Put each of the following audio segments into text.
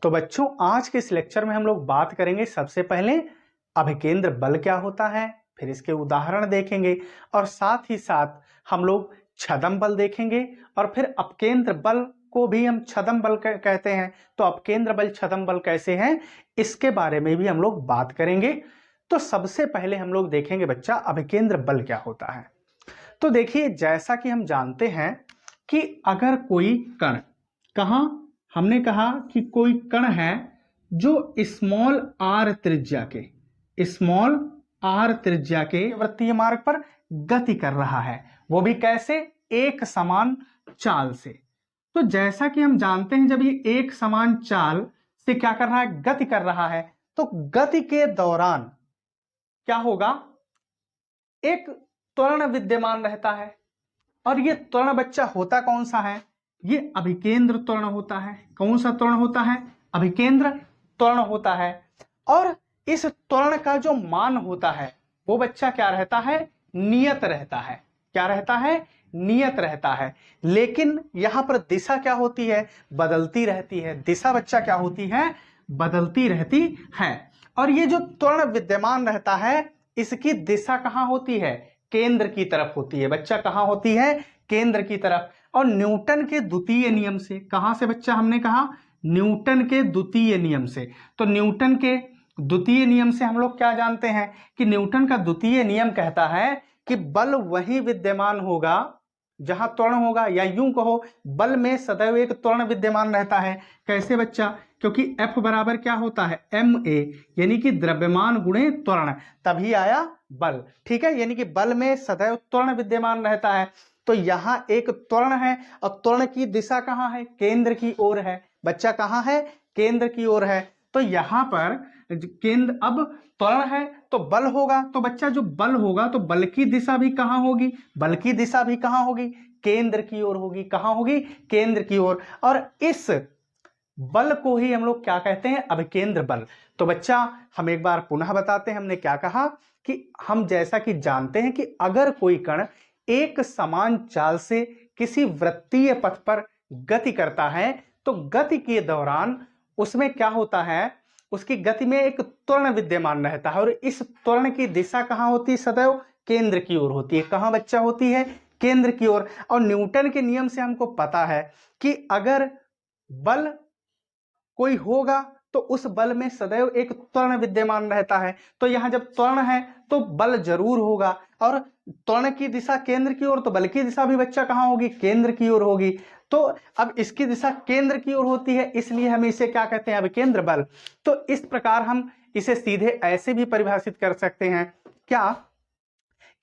तो बच्चों आज के इस लेक्चर में हम लोग बात करेंगे सबसे पहले अभिकेंद्र बल क्या होता है, फिर इसके उदाहरण देखेंगे और साथ ही साथ हम लोग छदम बल देखेंगे और फिर अपकेंद्र बल को भी हम छदम बल कहते हैं। तो अपकेंद्र बल छदम बल कैसे हैं इसके बारे में भी हम लोग बात करेंगे। तो सबसे पहले हम लोग देखेंगे बच्चा अभिकेंद्र बल क्या होता है। तो देखिए जैसा कि हम जानते हैं कि अगर कोई कण, कहां हमने कहा कि कोई कण है जो स्मॉल आर त्रिज्या के वृत्तीय मार्ग पर गति कर रहा है, वो भी कैसे, एक समान चाल से। तो जैसा कि हम जानते हैं जब ये एक समान चाल से क्या कर रहा है, गति कर रहा है, तो गति के दौरान क्या होगा, एक त्वरण विद्यमान रहता है और ये त्वरण बच्चा होता कौन सा है, ये अभिकेंद्र त्वरण होता है। कौन सा त्वरण होता है, अभिकेंद्र त्वरण होता है। और इस त्वरण का जो मान होता है वो बच्चा क्या रहता है, नियत रहता है। क्या रहता है, नियत रहता है। लेकिन यहां पर दिशा क्या होती है, बदलती रहती है। दिशा बच्चा क्या होती है, बदलती रहती है। और ये जो त्वरण विद्यमान रहता है इसकी दिशा कहां होती है, केंद्र की तरफ होती है। बच्चा कहां होती है, केंद्र की तरफ। और न्यूटन के द्वितीय नियम से, कहां से बच्चा, हमने कहा न्यूटन के द्वितीय नियम से। तो न्यूटन के द्वितीय नियम से हम लोग क्या जानते हैं कि न्यूटन का द्वितीय नियम कहता है कि बल वही विद्यमान होगा जहां त्वरण होगा, या यूं कहो बल में सदैव एक त्वरण विद्यमान रहता है। कैसे बच्चा, क्योंकि F बराबर क्या होता है, ma, यानी कि द्रव्यमान गुणे त्वरण, तभी आया बल। ठीक है, यानी कि बल में सदैव त्वरण विद्यमान रहता है। तो यहां एक त्वरण है और त्वरण की दिशा कहां है, केंद्र की ओर है। बच्चा कहां है, केंद्र की ओर है। तो यहां पर केंद्र, अब त्वरण है तो बल होगा। तो बच्चा जो बल होगा तो बल की दिशा भी कहां होगी, बल की दिशा भी कहां होगी, केंद्र की ओर होगी। कहां होगी, केंद्र की ओर। और इस बल को ही हम लोग क्या कहते हैं, अभिकेंद्र बल। तो बच्चा हम एक बार पुनः बताते हैं, हमने क्या कहा कि हम जैसा कि जानते हैं कि अगर कोई कण एक समान चाल से किसी वृत्तीय पथ पर गति करता है तो गति के दौरान उसमें क्या होता है, उसकी गति में एक त्वरण विद्यमान रहता है। और इस त्वरण की दिशा कहां होती है, सदैव केंद्र की ओर होती है। कहां बच्चा होती है, केंद्र की ओर। और न्यूटन के नियम से हमको पता है कि अगर बल कोई होगा तो उस बल में सदैव एक त्वरण विद्यमान रहता है। तो यहां जब त्वरण है तो बल जरूर होगा। और त्वरण की दिशा केंद्र की ओर, तो बल की दिशा भी बच्चा कहां होगी, केंद्र की ओर होगी। तो अब इसकी दिशा केंद्र की ओर होती है, इसलिए हम इसे क्या कहते हैं, अभिकेंद्र बल। तो इस प्रकार हम इसे सीधे ऐसे भी परिभाषित कर सकते हैं क्या,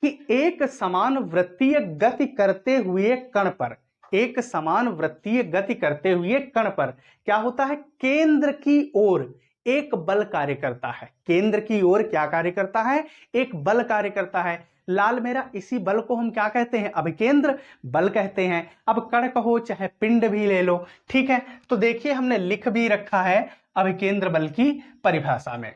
कि एक समान वृत्तीय गति करते हुए कण पर, एक समान वृत्तीय गति करते हुए कण पर क्या होता है, केंद्र की ओर एक बल कार्य करता है। केंद्र की ओर क्या कार्य करता है, एक बल कार्य करता है। लाल मेरा, इसी बल को हम क्या कहते हैं, अभिकेंद्र बल कहते हैं। अब कण कहो चाहे पिंड भी ले लो, ठीक है। तो देखिए हमने लिख भी रखा है अभिकेंद्र बल की परिभाषा में।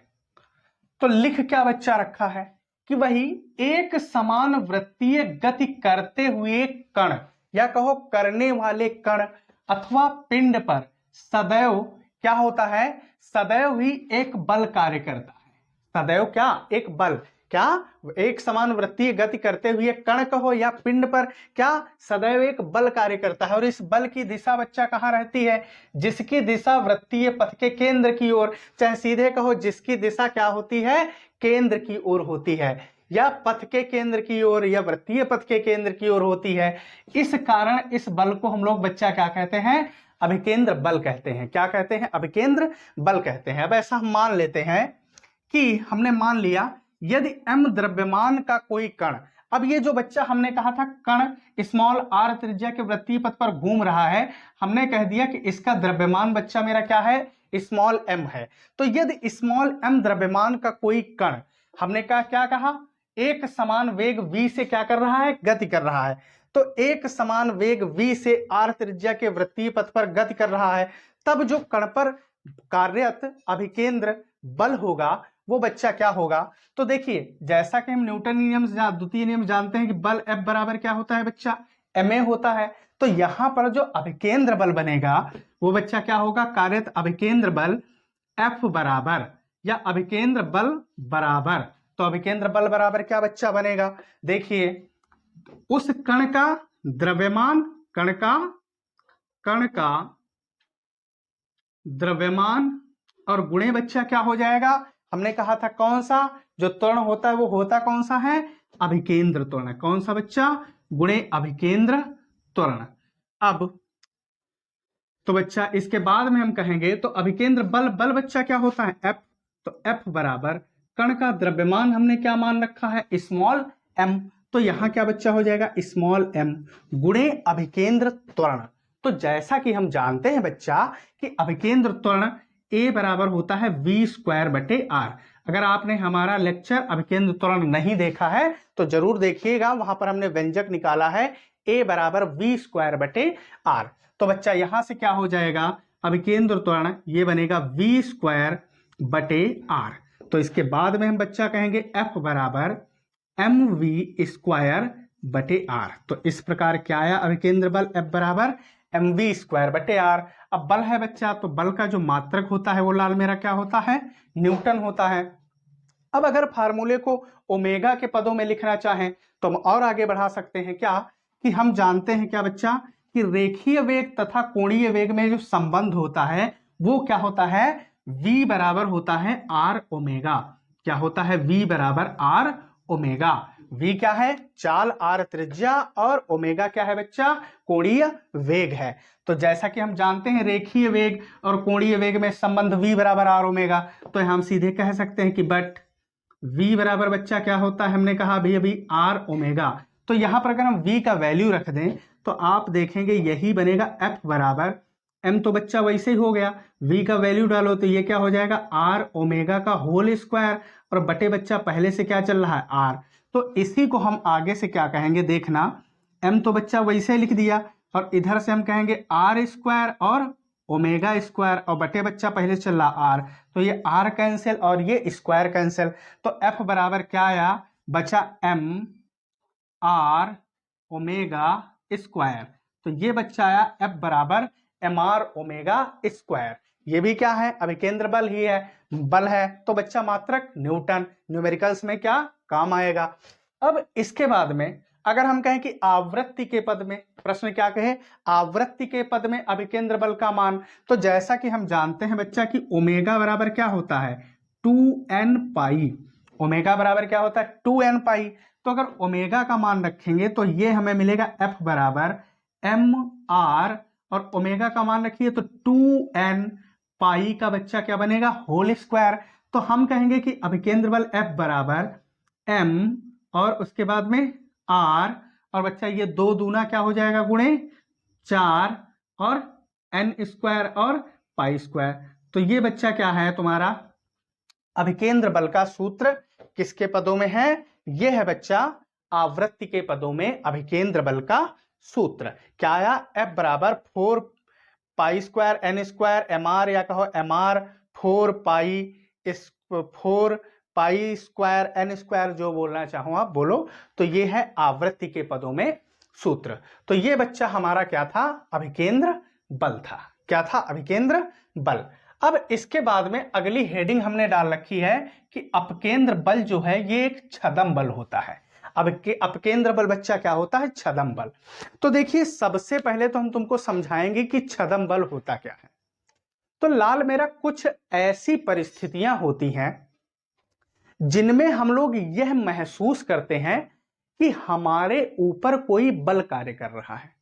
तो लिख क्या बच्चा रखा है कि वही एक समान वृत्तीय गति करते हुए कण, या कहो करने वाले कण अथवा पिंड पर सदैव क्या होता है, सदैव ही एक बल कार्य करता है। सदैव क्या, एक बल, क्या एक समान वृत्तीय गति करते हुए कण कहो या पिंड पर क्या सदैव एक बल कार्य करता है। और इस बल की दिशा बच्चा कहां रहती है, जिसकी दिशा वृत्तीय पथ के केंद्र की ओर, चाहे सीधे कहो जिसकी दिशा क्या होती है, केंद्र की ओर होती है, या पथ के केंद्र की ओर या वृत्तीय पथ के केंद्र की ओर होती है। इस कारण इस बल को हम लोग बच्चा क्या कहते हैं, अभिकेंद्र बल कहते हैं। क्या कहते हैं, अभिकेंद्र बल कहते हैं। अब ऐसा हम मान लेते हैं कि हमने मान लिया यदि m द्रव्यमान का कोई कण, अब ये जो बच्चा हमने कहा था कण स्मॉल r त्रिज्या के वृत्तीय पथ पर घूम रहा है, हमने कह दिया कि इसका द्रव्यमान बच्चा मेरा क्या है, स्मॉल m है। तो यदि स्मॉल m द्रव्यमान का कोई कण, हमने कहा क्या कहा, एक समान वेग v से क्या कर रहा है, गति कर रहा है। तो एक समान वेग v से r त्रिज्या के वृत्तीय पथ पर गति कर रहा है, तब जो कण पर कार्यरत अभिकेंद्र बल होगा वो बच्चा क्या होगा। तो देखिए जैसा कि हम न्यूटन नियम द्वितीय नियम जानते हैं कि बल F बराबर क्या होता है बच्चा, ma होता है। तो यहां पर जो अभिकेंद्र बल बनेगा वो बच्चा क्या होगा, कार्यरत अभिकेंद्र बल F बराबर, या अभिकेंद्र बल बराबर, तो अभिकेंद्र बल बराबर क्या बच्चा बनेगा, देखिए उस कण का द्रव्यमान, कण का द्रव्यमान और गुणे बच्चा क्या हो जाएगा, हमने कहा था कौन सा जो त्वरण होता है वो होता कौन सा है, अभिकेंद्र त्वरण। कौन सा बच्चा, गुणे अभिकेंद्र त्वरण। अब तो बच्चा इसके बाद में हम कहेंगे तो अभिकेंद्र बल, बल बच्चा क्या होता है F, तो F बराबर कण का द्रव्यमान हमने क्या मान रखा है, स्मॉल m, तो यहां क्या बच्चा हो जाएगा स्मॉल m गुणे अभिकेंद्र त्वरण। तो जैसा कि हम जानते हैं बच्चा कि अभिकेंद्र त्वरण A बराबर होता है v²/r। अगर आपने हमारा लेक्चर अभिकेंद्र त्वरण नहीं देखा है तो जरूर देखिएगा, वहां पर हमने व्यंजक निकाला है A बराबर v²/r। तो बच्चा यहां से क्या हो जाएगा, अभिकेंद्र त्वरण ये बनेगा v²/r। तो इसके बाद में हम बच्चा कहेंगे F बराबर mv²/r। तो इस प्रकार क्या आया अभिकेंद्र बल F बराबर mv²/r। अब बल है बच्चा, तो बल का जो मात्रक होता है वो लाल मेरा क्या होता है, न्यूटन होता है। अब अगर फार्मूले को ओमेगा के पदों में लिखना चाहें तो हम और आगे बढ़ा सकते हैं, क्या कि हम जानते हैं क्या बच्चा कि रेखीय वेग तथा कोणीय वेग में जो संबंध होता है वो क्या होता है, v बराबर होता है r ओमेगा। क्या होता है, v बराबर r ओमेगा। v क्या है, चाल, r त्रिज्या, और ओमेगा क्या है बच्चा, कोणीय वेग है। तो जैसा कि हम जानते हैं रेखीय वेग और कोणीय वेग में संबंध v बराबर r ओमेगा, तो हम सीधे कह सकते हैं कि बट v बराबर बच्चा क्या होता है, हमने कहा अभी r ओमेगा। तो यहां पर अगर हम v का वैल्यू रख दें तो आप देखेंगे यही बनेगा f बराबर m, तो बच्चा वैसे ही हो गया, v का वैल्यू डालो तो ये क्या हो जाएगा r ओमेगा का होल स्क्वायर, और बटे बच्चा पहले से क्या चल रहा है r। तो इसी को हम आगे से क्या कहेंगे, देखना m तो बच्चा वैसे लिख दिया, और इधर से हम कहेंगे r² और ओमेगा स्क्वायर, और बटे बच्चा पहले चल रहा r, तो ये r कैंसिल और ये स्क्वायर कैंसिल। तो f बराबर क्या आया बचा m r ओमेगा स्क्वायर। तो ये बच्चा आया f बराबर mr ओमेगा स्क्वायर। ये भी क्या है, अभिकेंद्र बल ही है, बल है, तो बच्चा मात्रक न्यूटन, न्यूमेरिकल्स में क्या काम आएगा। अब इसके बाद में अगर हम कहें कि आवृत्ति के पद में, प्रश्न क्या कहे, आवृत्ति के पद में अभिकेंद्र बल का मान, तो जैसा कि हम जानते हैं बच्चा कि ओमेगा बराबर क्या होता है 2n पाई। ओमेगा बराबर क्या होता है 2n पाई। तो अगर ओमेगा का मान रखेंगे तो ये हमें मिलेगा f बराबर mr, और ओमेगा का मान रखिए तो 2n पाई का बच्चा क्या बनेगा होल स्क्वायर। तो हम कहेंगे कि अभिकेंद्र बल f बराबर m और उसके बाद में r, और बच्चा ये 2 दूना क्या हो जाएगा गुणे 4 और n² और पाई²। तो ये बच्चा क्या है तुम्हारा अभिकेंद्र बल का सूत्र किसके पदों में है, ये है बच्चा आवृत्ति के पदों में अभिकेंद्र बल का सूत्र। क्या आया, F बराबर 4 पाई² n² mr, या कहो mr 4 पाई² n², जो बोलना चाहो आप बोलो। तो ये है आवृत्ति के पदों में सूत्र। तो ये बच्चा हमारा क्या था, अभिकेंद्र बल था। क्या था, अभिकेंद्र बल। अब इसके बाद में अगली हेडिंग हमने डाल रखी है कि अपकेंद्र बल जो है ये एक छदम बल होता है। अब अपकेंद्र बल बच्चा क्या होता है, छदम बल। तो देखिए सबसे पहले तो हम तुमको समझाएंगे कि छदम बल होता क्या है। तो लाल मेरा कुछ ऐसी परिस्थितियां होती हैं जिनमें हम लोग यह महसूस करते हैं कि हमारे ऊपर कोई बल कार्य कर रहा है,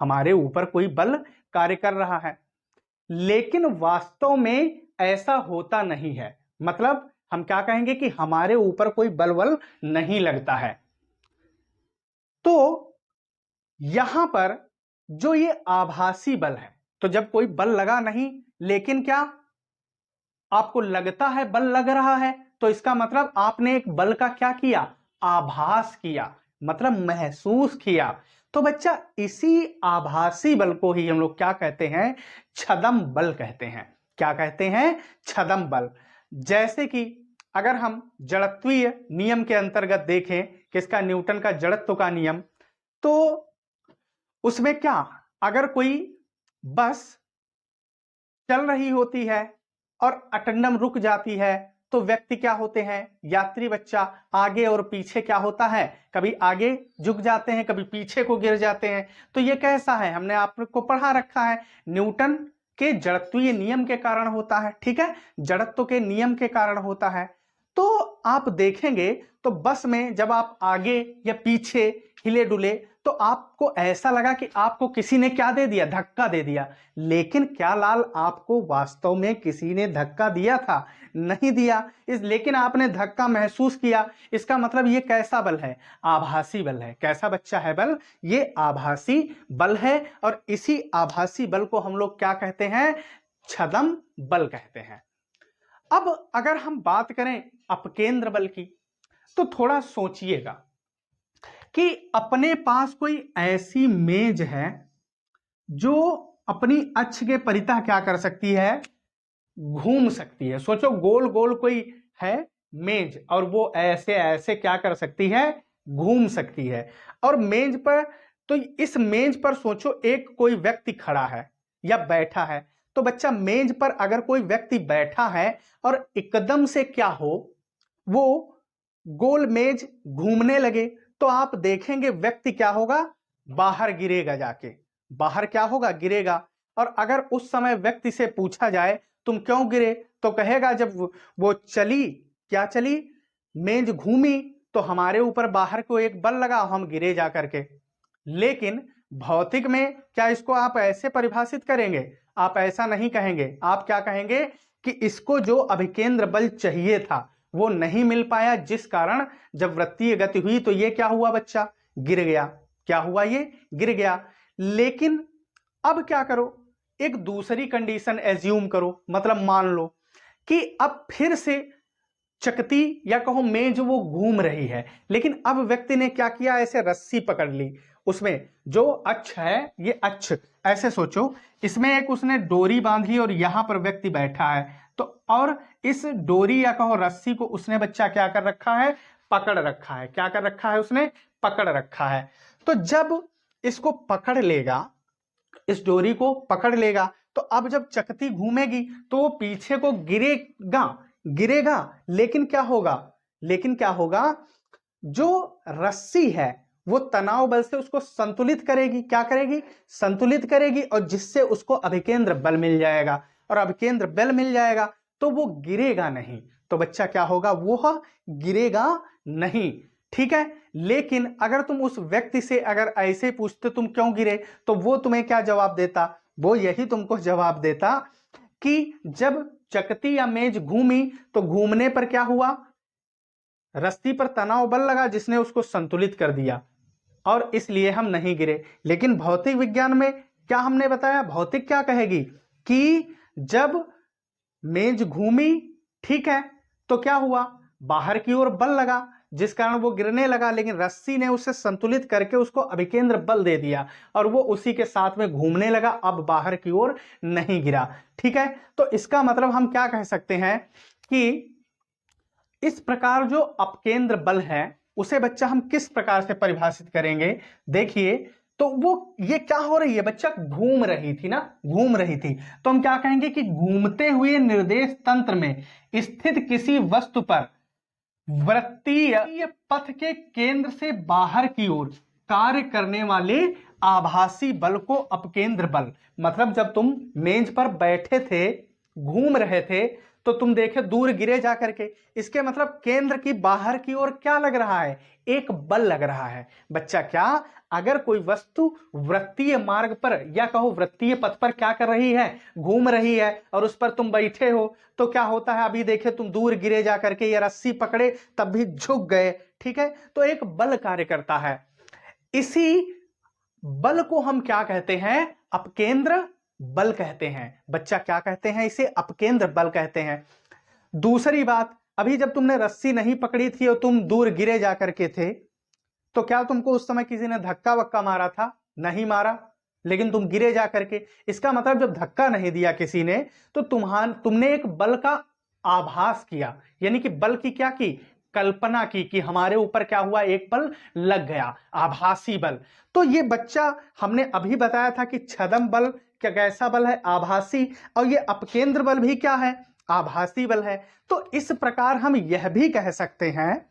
हमारे ऊपर कोई बल कार्य कर रहा है, लेकिन वास्तव में ऐसा होता नहीं है। मतलब हम क्या कहेंगे कि हमारे ऊपर कोई बल नहीं लगता है। तो यहां पर जो ये आभासी बल है, तो जब कोई बल लगा नहीं लेकिन क्या आपको लगता है बल लग रहा है, तो इसका मतलब आपने एक बल का क्या किया, आभास किया, मतलब महसूस किया। तो बच्चा इसी आभासी बल को ही हम लोग क्या कहते हैं, छदम बल कहते हैं। क्या कहते हैं, छदम बल। जैसे कि अगर हम जड़त्वीय नियम के अंतर्गत देखें, किसका, न्यूटन का जड़त्व का नियम, तो उसमें क्या, अगर कोई बस चल रही होती है और अटेंडम रुक जाती है तो व्यक्ति क्या होते हैं, यात्री बच्चा आगे और पीछे क्या होता है, कभी आगे झुक जाते हैं, कभी पीछे को गिर जाते हैं। तो ये कैसा है, हमने आपको पढ़ा रखा है, न्यूटन के जड़त्वीय नियम के कारण होता है। ठीक है, जड़त्व के नियम के कारण होता है। तो आप देखेंगे तो बस में जब आप आगे या पीछे हिले डुले तो आपको ऐसा लगा कि आपको किसी ने क्या दे दिया, धक्का दे दिया। लेकिन क्या लाल, आपको वास्तव में किसी ने धक्का दिया था? नहीं दिया। लेकिन आपने धक्का महसूस किया। इसका मतलब ये कैसा बल है, आभासी बल है। कैसा बच्चा है बल, ये आभासी बल है। और इसी आभासी बल को हम लोग क्या कहते हैं, छदम बल कहते हैं। अब अगर हम बात करें अपकेंद्र बल की तो थोड़ा सोचिएगा कि अपने पास कोई ऐसी मेज है जो अपनी अक्ष के परितः क्या कर सकती है, घूम सकती है। सोचो गोल गोल कोई है मेज और वो ऐसे ऐसे क्या कर सकती है, घूम सकती है। और मेज पर, तो इस मेज पर सोचो एक कोई व्यक्ति खड़ा है या बैठा है। तो बच्चा मेज पर अगर कोई व्यक्ति बैठा है और एकदम से क्या हो, वो गोल मेज घूमने लगे तो आप देखेंगे व्यक्ति क्या होगा, बाहर गिरेगा, जाके बाहर क्या होगा, गिरेगा। और अगर उस समय व्यक्ति से पूछा जाए तुम क्यों गिरे, तो कहेगा जब वो चली, क्या चली, मेज घूमी तो हमारे ऊपर बाहर को एक बल लगा, हम गिरे जा करके। लेकिन भौतिक में क्या इसको आप ऐसे परिभाषित करेंगे, आप ऐसा नहीं कहेंगे। आप क्या कहेंगे कि इसको जो अभिकेंद्र बल चाहिए था वो नहीं मिल पाया, जिस कारण जब वृत्तीय गति हुई तो ये क्या हुआ बच्चा, गिर गया। क्या हुआ, ये गिर गया। लेकिन अब क्या करो, एक दूसरी कंडीशन एज्यूम करो, मतलब मान लो कि अब फिर से चकती या कहो मेज वो घूम रही है, लेकिन अब व्यक्ति ने क्या किया, ऐसे रस्सी पकड़ ली। उसमें जो अक्ष है, ये अक्ष ऐसे सोचो, इसमें एक उसने डोरी बांधी और यहां पर व्यक्ति बैठा है। तो और इस डोरी या कहो रस्सी को उसने बच्चा क्या कर रखा है, पकड़ रखा है। क्या कर रखा है, उसने पकड़ रखा है। तो जब इसको पकड़ लेगा, इस डोरी को पकड़ लेगा, तो अब जब चकती घूमेगी तो वो पीछे को गिरेगा, गिरेगा। लेकिन क्या होगा, लेकिन क्या होगा, जो रस्सी है वो तनाव बल से उसको संतुलित करेगी। क्या करेगी, संतुलित करेगी, और जिससे उसको अभिकेंद्र बल मिल जाएगा। और अभिकेंद्र बल मिल जाएगा तो वो गिरेगा नहीं। तो बच्चा क्या होगा, वो गिरेगा नहीं। ठीक है। लेकिन अगर तुम उस व्यक्ति से अगर ऐसे पूछते तुम क्यों गिरे, तो वो तुम्हें क्या जवाब देता, वो यही तुमको जवाब देता कि जब चकती या मेज घूमी तो घूमने पर क्या हुआ, रस्सी पर तनाव बल लगा जिसने उसको संतुलित कर दिया, और इसलिए हम नहीं गिरे। लेकिन भौतिक विज्ञान में क्या हमने बताया, भौतिक क्या कहेगी कि जब मेज घूमी, ठीक है, तो क्या हुआ, बाहर की ओर बल लगा जिस कारण वो गिरने लगा, लेकिन रस्सी ने उसे संतुलित करके उसको अभिकेंद्र बल दे दिया और वो उसी के साथ में घूमने लगा, अब बाहर की ओर नहीं गिरा। ठीक है। तो इसका मतलब हम क्या कह सकते हैं कि इस प्रकार जो अपकेंद्र बल है उसे बच्चा हम किस प्रकार से परिभाषित करेंगे। देखिए, तो वो ये क्या हो रही है बच्चा, घूम रही थी ना, घूम रही थी, तो हम क्या कहेंगे कि घूमते हुए निर्देश तंत्र में स्थित किसी वस्तु पर वृत्तीय पथ के केंद्र से बाहर की ओर कार्य करने वाले आभासी बल को अपकेंद्र बल। मतलब जब तुम मेज पर बैठे थे, घूम रहे थे, तो तुम देखे दूर गिरे जा करके, इसके मतलब केंद्र की बाहर की ओर क्या लग रहा है, एक बल लग रहा है। बच्चा क्या, अगर कोई वस्तु वृत्तीय मार्ग पर या कहो वृत्तीय पथ पर क्या कर रही है, घूम रही है, और उस पर तुम बैठे हो, तो क्या होता है, अभी देखे तुम दूर गिरे जा करके, या रस्सी पकड़े तब भी झुक गए। ठीक है। तो एक बल कार्य करता है। इसी बल को हम क्या कहते हैं, अपकेंद्र बल कहते हैं। बच्चा क्या कहते हैं, इसे अपकेंद्र बल कहते हैं। दूसरी बात, अभी जब तुमने रस्सी नहीं पकड़ी थी और तुम दूर गिरे जा करके थे, तो क्या तुमको उस समय किसी ने धक्का वक्का मारा था, नहीं मारा, लेकिन तुम गिरे जा करके। इसका मतलब जब धक्का नहीं दिया किसी ने तो तुमने एक बल का आभास किया, यानी कि बल की क्या की, कल्पना की कि हमारे ऊपर क्या हुआ, एक बल लग गया, आभासी बल। तो ये बच्चा हमने अभी बताया था कि छदम बल क्या कैसा बल है, आभासी, और ये अपकेंद्र बल भी क्या है, आभासी बल है। तो इस प्रकार हम यह भी कह सकते हैं,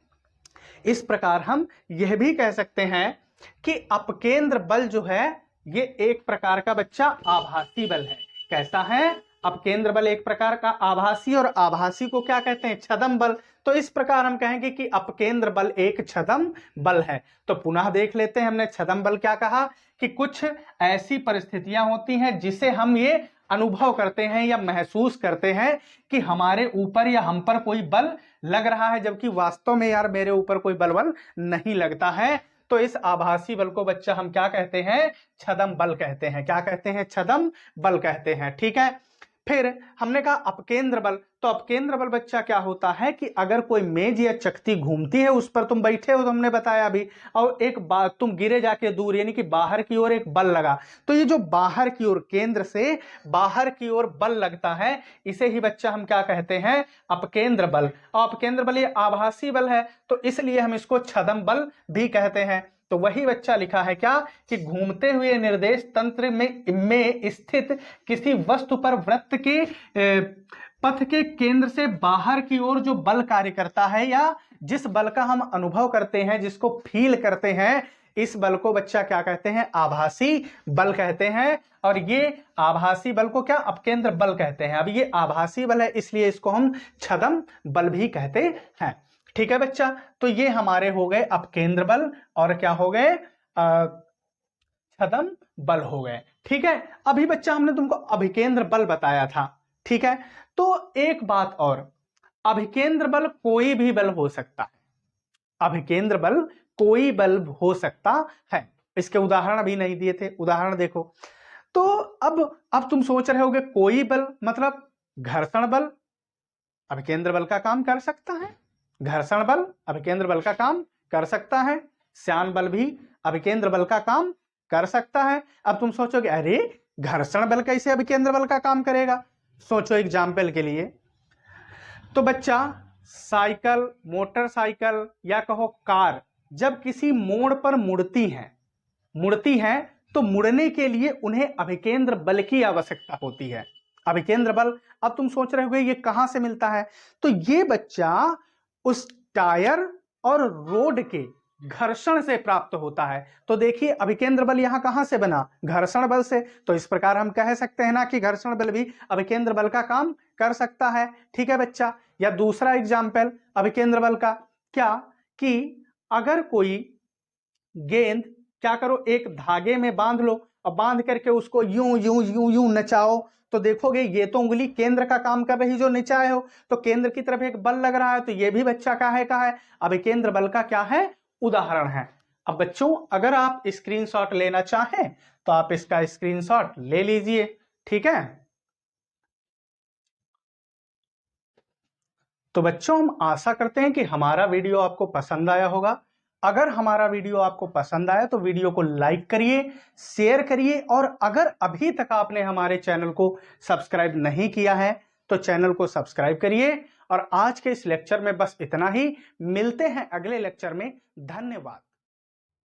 इस प्रकार हम यह भी कह सकते हैं कि अपकेंद्र बल जो है ये एक प्रकार का बच्चा आभासी बल है। कैसा है, अपकेंद्र बल एक प्रकार का आभासी, और आभासी को क्या कहते हैं, छदम बल। तो इस प्रकार हम कहेंगे कि अपकेंद्र बल एक छदम बल है। तो पुनः देख लेते हैं, हमने छदम बल क्या कहा कि कुछ ऐसी परिस्थितियां होती हैं जिसे हम ये अनुभव करते हैं या महसूस करते हैं कि हमारे ऊपर या हम पर कोई बल लग रहा है, जबकि वास्तव में यार मेरे ऊपर कोई बल नहीं लगता है। तो इस आभासी बल को बच्चा हम क्या कहते हैं, छदम बल कहते हैं। क्या कहते हैं, छदम बल कहते हैं। ठीक है, फिर हमने कहा अपकेंद्र बल। तो अपकेंद्र बल बच्चा क्या होता है कि अगर कोई मेज या चकती घूमती है, उस पर तुम बैठे हो, तुमने बताया अभी, और एक बात तुम गिरे जाके दूर, यानी कि बाहर की ओर एक बल लगा, तो ये जो बाहर की ओर, केंद्र से बाहर की ओर बल लगता है, इसे ही बच्चा हम क्या कहते हैं, अपकेंद्र बल। और अपकेंद्र बल ये आभासी बल है, तो इसलिए हम इसको छदम बल भी कहते हैं। तो वही बच्चा लिखा है क्या कि घूमते हुए निर्देश तंत्र में स्थित किसी वस्तु पर वृत्त के पथ के केंद्र से बाहर की ओर जो बल कार्य करता है, या जिस बल का हम अनुभव करते हैं, जिसको फील करते हैं, इस बल को बच्चा क्या कहते हैं, आभासी बल कहते हैं। और ये आभासी बल को क्या, अपकेंद्र बल कहते हैं। अब ये आभासी बल है, इसलिए इसको हम छदम बल भी कहते हैं। ठीक है बच्चा, तो ये हमारे हो गए अपकेंद्र बल, और क्या हो गए, छदम बल हो गए। ठीक है, अभी बच्चा हमने तुमको अभिकेंद्र बल बताया था। ठीक है, तो एक बात और, अभिकेंद्र बल कोई भी बल हो सकता है। अभिकेंद्र बल कोई बल हो सकता है। इसके उदाहरण अभी नहीं दिए थे, उदाहरण देखो। तो अब तुम सोच रहे होगे कोई बल मतलब घर्षण बल अभिकेंद्र बल का काम कर सकता है, घर्षण बल अभिकेंद्र बल का काम कर सकता है, श्यान बल भी अभिकेंद्र बल का काम कर सकता है। अब तुम सोचोगे अरे घर्षण बल कैसे अभिकेंद्र बल का काम करेगा, सोचो एग्जाम्पल के लिए। तो बच्चा साइकिल, मोटरसाइकिल या कहो कार, जब किसी मोड़ पर मुड़ती है तो मुड़ने के लिए उन्हें अभिकेंद्र बल की आवश्यकता होती है। अभिकेंद्र बल, अब तुम सोच रहे होगे ये कहां से मिलता है, तो ये बच्चा उस टायर और रोड के घर्षण से प्राप्त होता है। तो देखिए अभिकेंद्र बल यहां कहां से बना, घर्षण बल से। तो इस प्रकार हम कह सकते हैं ना कि घर्षण बल भी अभिकेंद्र बल का काम कर सकता है। ठीक है बच्चा, या दूसरा एग्जाम्पल अभिकेंद्र बल का क्या, कि अगर कोई गेंद क्या करो, एक धागे में बांध लो और बांध करके उसको यूं यूं यूं यूं नचाओ, तो देखोगे ये तो उंगली केंद्र का काम कर रही जो नचाए हो, तो केंद्र की तरफ एक बल लग रहा है, तो ये भी बच्चा का है अभिकेंद्र बल का क्या है, उदाहरण है। अब बच्चों अगर आप स्क्रीनशॉट लेना चाहें तो आप इसका स्क्रीनशॉट ले लीजिए। ठीक है, तो बच्चों हम आशा करते हैं कि हमारा वीडियो आपको पसंद आया होगा। अगर हमारा वीडियो आपको पसंद आया तो वीडियो को लाइक करिए, शेयर करिए, और अगर अभी तक आपने हमारे चैनल को सब्सक्राइब नहीं किया है तो चैनल को सब्सक्राइब करिए। और आज के इस लेक्चर में बस इतना ही, मिलते हैं अगले लेक्चर में। धन्यवाद।